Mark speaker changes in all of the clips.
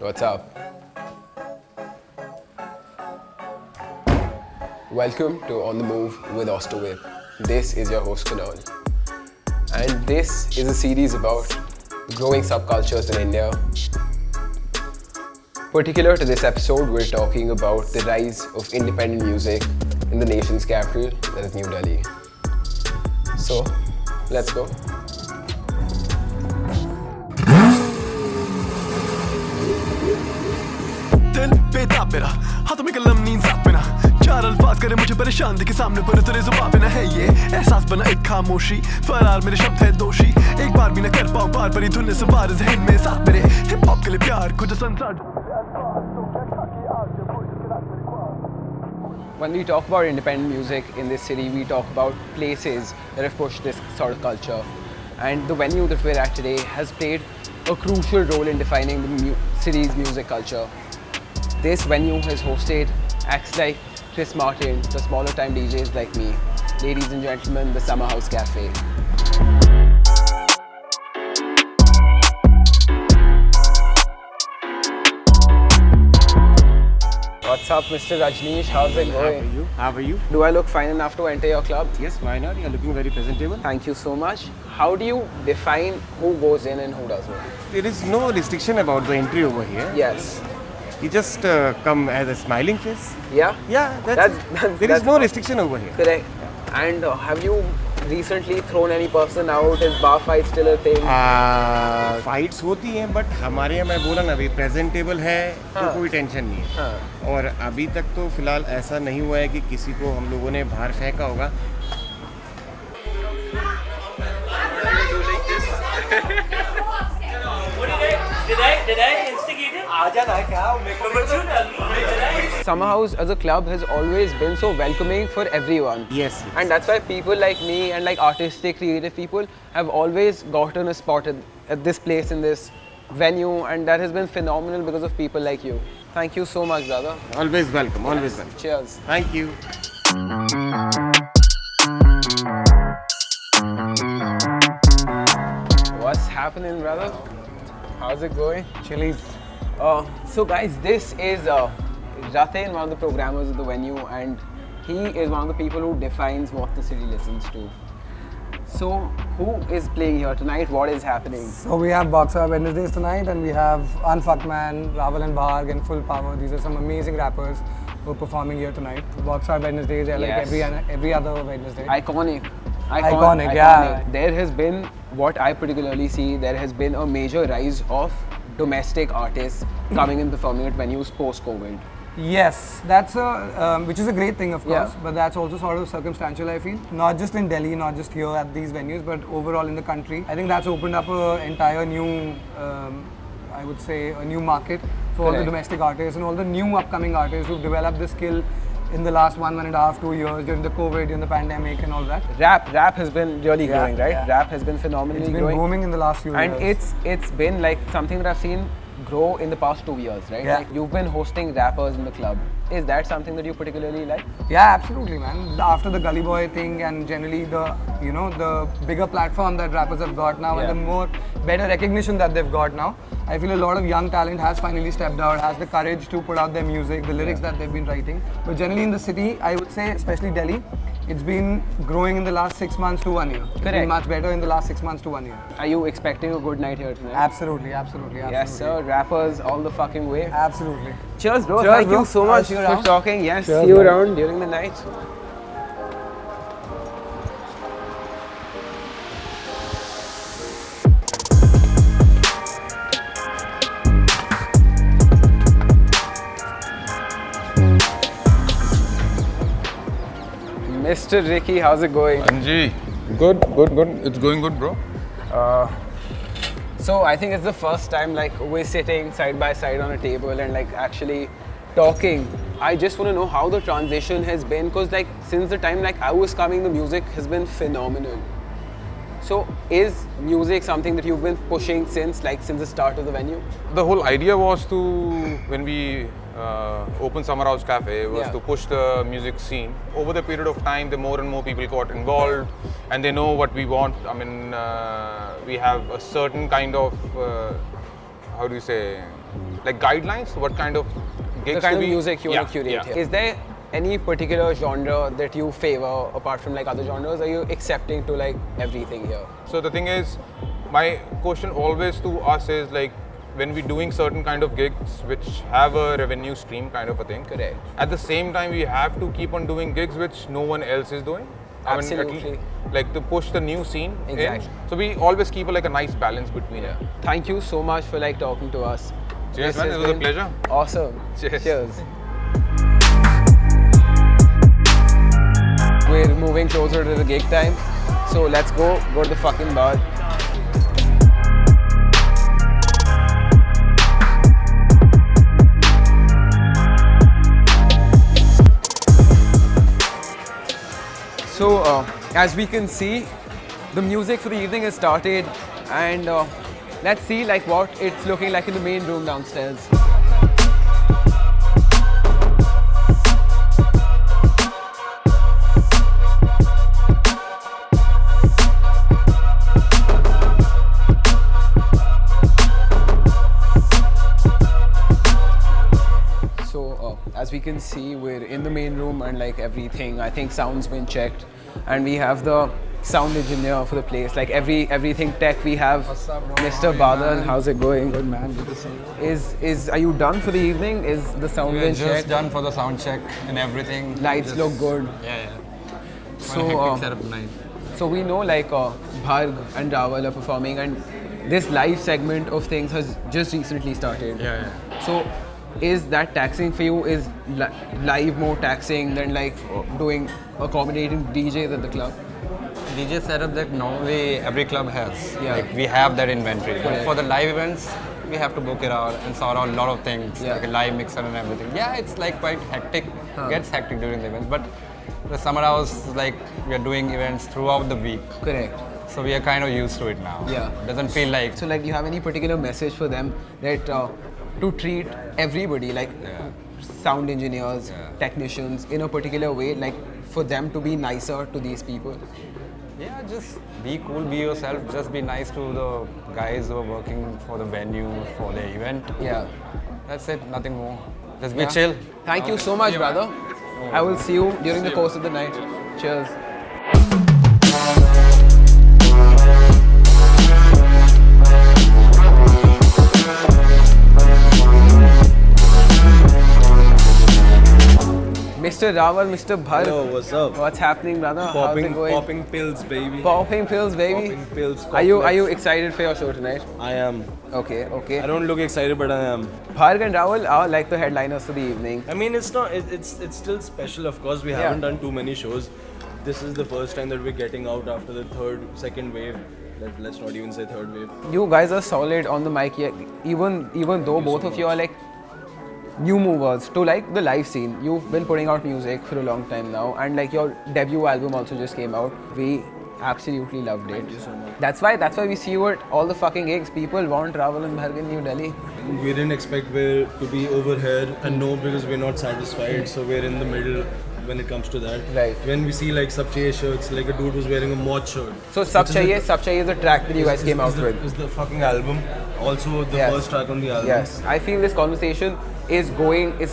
Speaker 1: What's up? Welcome to On the Move with Asst. This is your host Kunal. And this is a series about growing subcultures in India. Particular to this episode, we're talking about the rise of independent music in the nation's capital, that is New Delhi. So, let's go.
Speaker 2: दिल बेताब मेरा हाथों में कलम नींद साथ में ना चार अल्फाज करे मुझे परेशान दिखे सामने पर तेरे जुबान पे ना है ये एहसास बना एक खामोशी फरार मेरे शब्द है दोषी एक बार भी ना कर पाऊं बार बार ही धुन से बार जहन में साथ मेरे हिप हॉप के लिए प्यार कुछ संसार.
Speaker 1: When we talk about independent music in this city, we talk about places that have pushed this sort of culture. And the venue that we're at today has played a crucial role in defining the city's music culture. This venue has hosted acts like Chris Martin, the smaller time DJs like me. Ladies and gentlemen, the Summer House Cafe. What's up, Mr. Rajneesh? How's it going?
Speaker 3: How are you?
Speaker 1: Do I look fine enough to enter your club?
Speaker 3: Yes, why not? You're looking very presentable.
Speaker 1: Thank you so much. How do you define who goes in and who doesn't?
Speaker 3: There is no restriction about the entry over here.
Speaker 1: Yes.
Speaker 3: You just come as a smiling face.
Speaker 1: Yeah?
Speaker 3: Yeah, there is no restriction over here.
Speaker 1: Correct. And have you recently thrown any person out? Is bar fight still a thing?
Speaker 3: Fights होती हैं, but हमारे यहाँ मैं बोला ना अभी presentable है तो कोई टेंशन नहीं है. और अभी तक तो फिलहाल ऐसा नहीं हुआ है कि किसी को हम लोगों ने बाहर फेंका होगा.
Speaker 4: Did I instigate it?
Speaker 1: Summer House as a club has always been so welcoming for everyone.
Speaker 3: Yes.
Speaker 1: And that's why people like me and like artistic, creative people have always gotten a spot at this place in this venue, and that has been phenomenal because of people like you. Thank you so much, brother.
Speaker 3: Always welcome, always welcome.
Speaker 1: Cheers.
Speaker 3: Thank you.
Speaker 1: What's happening, brother? How's it going?
Speaker 3: Chilies.
Speaker 1: So guys, this is Rathin, one of the programmers of the venue, and he is one of the people who defines what the city listens to. So, who is playing here tonight? What is happening?
Speaker 5: So we have Boxer Wednesdays tonight, and we have Unfucked Man, Rawal Bharg, and Full Power. These are some amazing rappers who are performing here tonight. Boxer Wednesdays, they're
Speaker 1: Yes.
Speaker 5: like every other Wednesday.
Speaker 1: Iconic,
Speaker 5: yeah.
Speaker 1: There has been, what I particularly see, there has been a major rise of domestic artists coming and performing at venues post-COVID.
Speaker 5: Yes, that's which is a great thing, of course,
Speaker 1: Yeah.
Speaker 5: but that's also sort of circumstantial, I feel. Not just in Delhi, not just here at these venues, but overall in the country. I think that's opened up an entire new, I would say, a new market for all the
Speaker 1: Correct.
Speaker 5: domestic artists and all the new upcoming artists who've developed this skill in the last 1.5, 2 years during the COVID, during the pandemic and all that.
Speaker 1: Rap has been really
Speaker 5: Yeah,
Speaker 1: growing, right?
Speaker 5: yeah.
Speaker 1: Rap has been phenomenally
Speaker 5: It's been
Speaker 1: growing.
Speaker 5: booming in the last few
Speaker 1: And
Speaker 5: years.
Speaker 1: it's been like something that I've seen grow in the past 2 years, right?
Speaker 5: Yeah.
Speaker 1: Like you've been hosting rappers in the club. Is that something that you particularly like?
Speaker 5: Yeah, absolutely, man. After the Gully Boy thing and generally the bigger platform that rappers have got now and the more better recognition that they've got now, I feel a lot of young talent has finally stepped out, has the courage to put out their music, the lyrics that they've been writing. But generally in the city, I would say, especially Delhi, it's been growing in the last 6 months to 1 year. It's
Speaker 1: Correct.
Speaker 5: been much better in the last 6 months to 1 year.
Speaker 1: Are you expecting a good night here tonight?
Speaker 5: Absolutely.
Speaker 1: Yes, sir. Rappers all the fucking way.
Speaker 5: Absolutely.
Speaker 1: Cheers, bro.
Speaker 5: Cheers,
Speaker 1: Thank
Speaker 5: bro.
Speaker 1: you so
Speaker 5: I'll
Speaker 1: much
Speaker 5: see you
Speaker 1: for
Speaker 5: around.
Speaker 1: talking. Yes,
Speaker 5: Cheers,
Speaker 1: see you
Speaker 5: bro.
Speaker 1: around during the night. Mr. Ricky, how's it going?
Speaker 6: Anji, good. It's going good, bro.
Speaker 1: So I think it's the first time like we're sitting side by side on a table and like actually talking. I just want to know how the transition has been, because like since the time like I was coming, the music has been phenomenal. So is music something that you've been pushing since the start of the venue?
Speaker 6: The whole idea was to, when we opened Summer House Cafe, was to push the music scene. Over the period of time, the more and more people got involved, and they know what we want. I mean, we have a certain kind of, how do you say, like guidelines, what kind of gigs
Speaker 1: The kind
Speaker 6: to
Speaker 1: of
Speaker 6: be.
Speaker 1: music you want to curate here. Is there any particular genre that you favor apart from like other genres? Are you accepting to like everything here?
Speaker 6: So the thing is, my question always to us is like, when we're doing certain kind of gigs which have a revenue stream kind of a thing.
Speaker 1: Correct.
Speaker 6: At the same time, we have to keep on doing gigs which no one else is doing.
Speaker 1: Absolutely.
Speaker 6: Like to push the new scene
Speaker 1: Exactly.
Speaker 6: in. So we always keep like a nice balance between it.
Speaker 1: Thank you so much for like talking to us.
Speaker 6: Cheers,
Speaker 1: This
Speaker 6: man.
Speaker 1: has
Speaker 6: It was a
Speaker 1: been
Speaker 6: pleasure.
Speaker 1: Awesome.
Speaker 6: Cheers.
Speaker 1: Cheers. We're moving closer to the gig time. So let's go to the fucking bar. So as we can see, the music for the evening has started, and let's see like what it's looking like in the main room downstairs. So as we can see, we're in the main room and like everything, I think sound's been checked, and we have the sound engineer for the place, like everything tech we have. Mr. Badal, how's it going?
Speaker 5: Good man, good to see you.
Speaker 1: Are you done for the evening? Is the sound
Speaker 5: We're
Speaker 1: been
Speaker 5: just
Speaker 1: checked?
Speaker 5: done for the sound check and everything.
Speaker 1: Lights
Speaker 5: Just-
Speaker 1: look good.
Speaker 5: Yeah.
Speaker 1: So,
Speaker 5: Hectic setup tonight.
Speaker 1: So we know like Bharg and Rawal are performing, and this live segment of things has just recently started.
Speaker 5: Yeah.
Speaker 1: So is that taxing for you? Is live more taxing than like doing accommodating DJs at the club?
Speaker 7: DJ setup that normally every club has.
Speaker 1: Yeah.
Speaker 7: Like we have that inventory. But
Speaker 1: Correct.
Speaker 7: for the live events, we have to book it out and sort out a lot of things,
Speaker 1: Yeah.
Speaker 7: like a live mixer and everything. Yeah, it's like quite hectic. Gets hectic during the events. But the summer house is like we are doing events throughout the week.
Speaker 1: Correct.
Speaker 7: So we are kind of used to it now.
Speaker 1: Yeah.
Speaker 7: Doesn't feel like
Speaker 1: So like, do you have any particular message for them that to treat everybody like sound engineers, technicians in a particular way, like for them to be nicer to these people?
Speaker 7: yeah, just be cool, be yourself, just be nice to the guys who are working for the venue, for the event.
Speaker 1: Yeah.
Speaker 7: That's it, nothing more. Just be
Speaker 1: Yeah.
Speaker 7: chill.
Speaker 1: Thank you so much, brother. I will see you during the course of the night. Cheers. Mr. Rawal, Mr. Bharg.
Speaker 8: Yo, what's up?
Speaker 1: What's happening, brother? How's it going?
Speaker 8: Popping pills, baby.
Speaker 1: Popping pills, baby.
Speaker 8: Popping pills.
Speaker 1: Are you
Speaker 8: complex.
Speaker 1: excited for your show tonight?
Speaker 8: I am.
Speaker 1: Okay.
Speaker 8: I don't look excited, but I am.
Speaker 1: Bharg and Rawal are like the headliners for the evening.
Speaker 8: I mean, it's not. It's still special. Of course, we haven't done too many shows. This is the first time that we're getting out after the second wave. Let's not even say third wave.
Speaker 1: You guys are solid on the mic, even though both of you are like new movers to like the live scene. You've been putting out music for a long time now, and like your debut album also just came out. We absolutely loved it.
Speaker 8: Thank you so much.
Speaker 1: That's why we see you at all the fucking gigs. People want Rawal and Bharg in New Delhi.
Speaker 8: We didn't expect we're to be over here, and no, because we're not satisfied. So we're in the middle when it comes to that.
Speaker 1: Right.
Speaker 8: When we see like Sab Chahiye shirts, like a dude was wearing a mod shirt.
Speaker 1: So Sab Chahiye is the track that you guys came out
Speaker 8: is
Speaker 1: with.
Speaker 8: Is the fucking album. Also the
Speaker 1: Yes.
Speaker 8: first track on the album.
Speaker 1: Yes, I feel this conversation is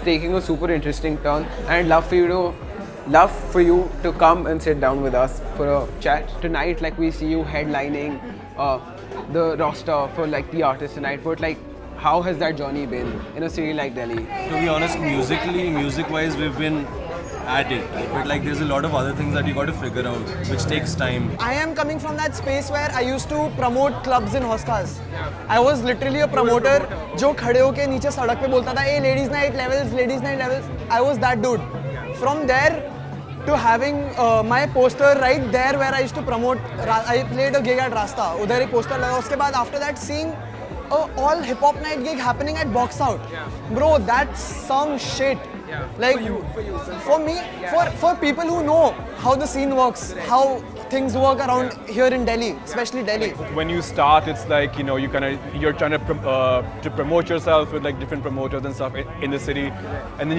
Speaker 1: taking a super interesting turn, and love for you to come and sit down with us for a chat tonight. Like we see you headlining the roster for like the artists tonight, but like how has that journey been in a city like Delhi?
Speaker 8: To be honest, music-wise, we've been at it. But like, there's a lot of other things that you got to figure out, which takes time.
Speaker 9: I am coming from that space where I used to promote clubs in hostas. I was literally a promoter जो खड़े होके नीचे सड़क पे बोलता था, "Hey, ladies night levels." I was that dude. From there to having my poster right there where I used to promote. I played a gig at Rasta. उधर एक poster लगा. उसके बाद after that seeing all hip hop night gig happening at Box Out. Bro, that's some shit. Like for me, for people who know how the scene works, how things work around here in Delhi, especially Delhi.
Speaker 10: When you start, it's like you're trying to promote yourself with like different promoters and stuff in the city, and then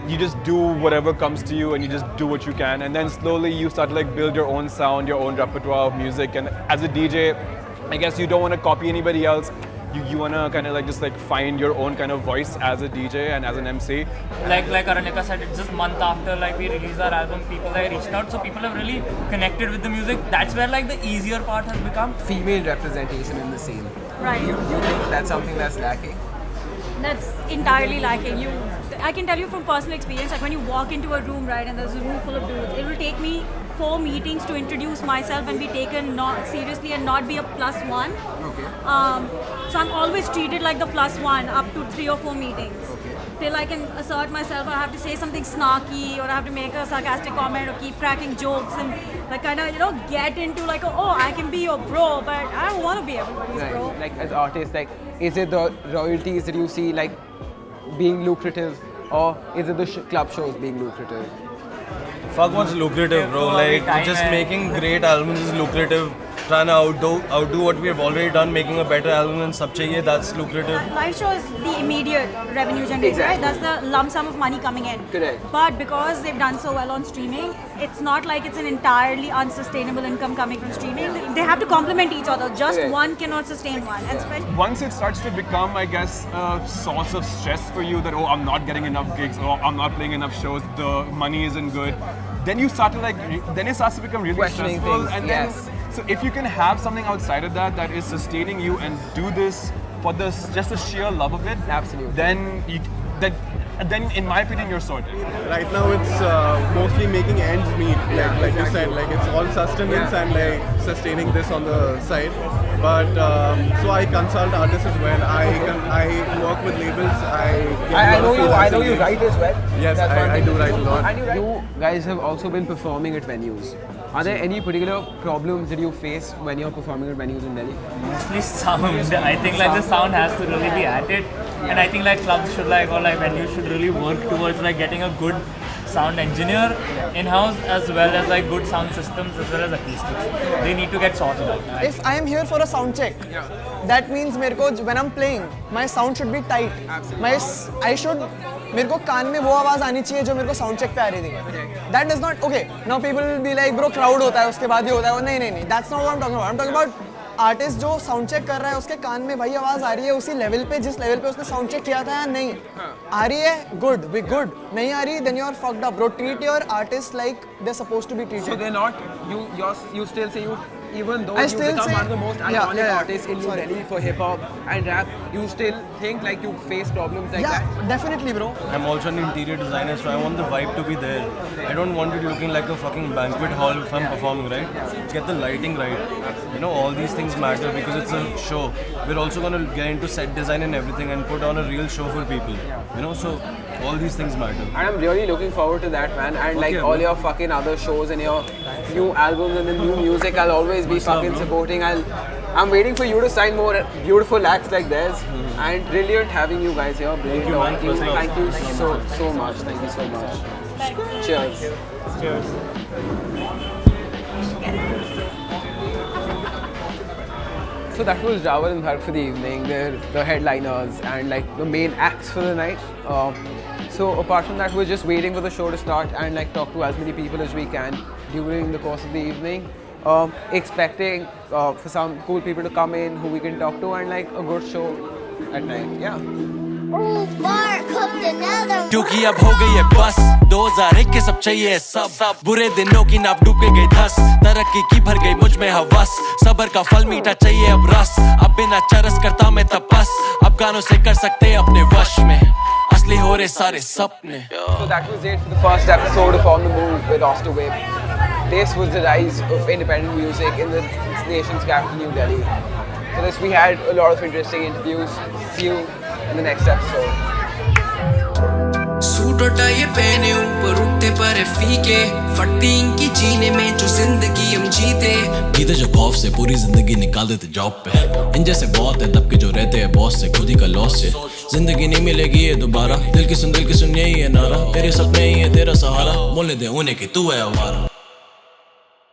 Speaker 10: you just do whatever comes to you and you just do what you can, and then slowly you start to like build your own sound, your own repertoire of music, and as a DJ, I guess you don't want to copy anybody else. you wanna kind of like just like find your own kind of voice as a DJ and as an MC.
Speaker 4: Like Aranyaka said, it's just month after like we released our album, people like reached out, so people have really connected with the music. That's where like the easier part has become.
Speaker 1: Female representation in the scene.
Speaker 11: Right.
Speaker 1: You think that's something that's lacking?
Speaker 11: That's entirely lacking. I can tell you from personal experience, like when you walk into a room, right, and there's a room full of dudes, it will take me 4 meetings to introduce myself and be taken not seriously and not be a +1.
Speaker 1: Okay.
Speaker 11: So I'm always treated like the +1 up to 3 or 4 meetings.
Speaker 1: Okay.
Speaker 11: Till I can assert myself, I have to say something snarky, or I have to make a sarcastic comment, or keep cracking jokes, and like kind of get into like, oh, I can be your bro, but I don't want to be everybody's
Speaker 1: Right.
Speaker 11: bro.
Speaker 1: Like as artists, like is it the royalties that you see like being lucrative, or is it the club shows being lucrative?
Speaker 8: Fuck what's lucrative, bro. Like, just making great albums is lucrative. Trying to outdo what we have already done, making a better album than sab chahiye, that's lucrative.
Speaker 11: Live show is the immediate revenue generator,
Speaker 1: Exactly.
Speaker 11: right? That's the lump sum of money coming in.
Speaker 1: Correct.
Speaker 11: But because they've done so well on streaming, it's not like it's an entirely unsustainable income coming from streaming. They have to complement each other. Just
Speaker 1: Correct.
Speaker 11: one cannot sustain one. And especially
Speaker 10: Once it starts to become, I guess, a source of stress for you that, oh, I'm not getting enough gigs, or I'm not playing enough shows, the money isn't good, then you start to like, then it starts to become really
Speaker 1: Questioning
Speaker 10: stressful.
Speaker 1: things,
Speaker 10: And
Speaker 1: yes.
Speaker 10: then, so if you can have something outside of that that is sustaining you and do this for just the sheer love of it,
Speaker 1: Absolutely.
Speaker 10: then in my opinion, you're sorted.
Speaker 12: Right now it's mostly making ends meet, like you said, like it's all sustenance and like sustaining this on the side. But so I consult artists as well. I work with labels.
Speaker 1: I know you write as well.
Speaker 12: Yes,
Speaker 1: That's one
Speaker 12: I
Speaker 1: thing.
Speaker 12: do write a lot.
Speaker 1: And you guys have also been performing at venues. Are there any particular problems that you face when you're performing at venues in Delhi?
Speaker 4: Mostly sound. I think like the sound has to really be at it, and I think like clubs should like, or like venues should really work towards like getting a good sound engineer in-house, as well as like good sound systems, as well as acoustics. They need to get sorted out.
Speaker 9: If I am here for a sound check, that means when I'm playing, my sound should be tight. मेरे को कान में वो आवाज आनी चाहिए जो मेरे को साउंड चेक पे आ रही थी. That does not, okay, now people will be like, bro, crowd होता है, उसके बाद ही होता है. नहीं, that's not what I'm talking about. I'm talking about artist जो साउंड चेक कर रहा है, उसके कान में वही आवाज आ रही है उसी लेवल पे जिस लेवल पे उसने साउंड चेक किया था या नहीं. आ रही है, गुड, वी गुड. नहीं आ रही, then you are fucked up, bro. Treat your artists like they're supposed to be treated.
Speaker 1: So they're not, you still say even though
Speaker 9: I
Speaker 1: you
Speaker 9: still
Speaker 1: become
Speaker 9: say-
Speaker 1: one of the most
Speaker 9: Yeah,
Speaker 1: iconic
Speaker 9: yeah.
Speaker 1: artists in New
Speaker 9: Sorry.
Speaker 1: Delhi for hip hop and rap, you still think like you face problems like
Speaker 9: Yeah,
Speaker 1: that?
Speaker 9: definitely, bro.
Speaker 8: I'm also an interior designer, so I want the vibe to be there. I don't want it looking like a fucking banquet hall if I'm performing, right? Get the lighting right. You know, all these things matter because it's a show. We're also going to get into set design and everything and put on a real show for people. You know, so all these things matter.
Speaker 1: And I'm really looking forward to that, man. And like
Speaker 8: Okay,
Speaker 1: all
Speaker 8: bro.
Speaker 1: your fucking other shows and your new albums and the new music, I'll always be fucking supporting. I'm waiting for you to sign more beautiful acts like theirs. And brilliant having you guys here. Brilliant
Speaker 8: you, man.
Speaker 1: talking.
Speaker 8: Pleasure.
Speaker 1: Thank you so much. Thank you so much. Cheers.
Speaker 8: Cheers.
Speaker 1: So that was Rawal and Bharg for the evening. They're the headliners and like the main acts for the night. So apart from that, we're just waiting for the show to start and like talk to as many people as we can during the course of the evening. Expecting for some cool people to come in who we can talk to and like a good show at night. Yeah.
Speaker 13: क्योंकि अब हो गई है बस 2001 के सब चाहिए सब बुरे दिनों की नाप डूब के गई धस तरक्की की भर गई मुझ में हवस सबर का फल मीठा चाहिए अब रस अब बिना चरस करता मैं तपस अब गानों से कर सकते अपने वश में असली हो रहे सारे सपने.
Speaker 1: So that was it for the first episode of On the Move with Asst. This was the rise of independent music in the nation's capital, New Delhi. For this, we had a lot of interesting interviews. See you in the next episode.
Speaker 14: Suit और tie पहने ऊपर उठते पर फीके फटती इनकी जीने में जो जिंदगी हम जीते
Speaker 13: जो खौफ से पूरी जिंदगी निकाल देते जॉब पे इन जैसे बहुत है दबके जो रहते हैं बॉस से खुद ही का लॉस से जिंदगी नहीं मिलेगी ये दोबारा दिल की सुन यही है नारा तेरे सपने ही है तेरा सहारा बोलने दे उन्हें कि तू है आवारा.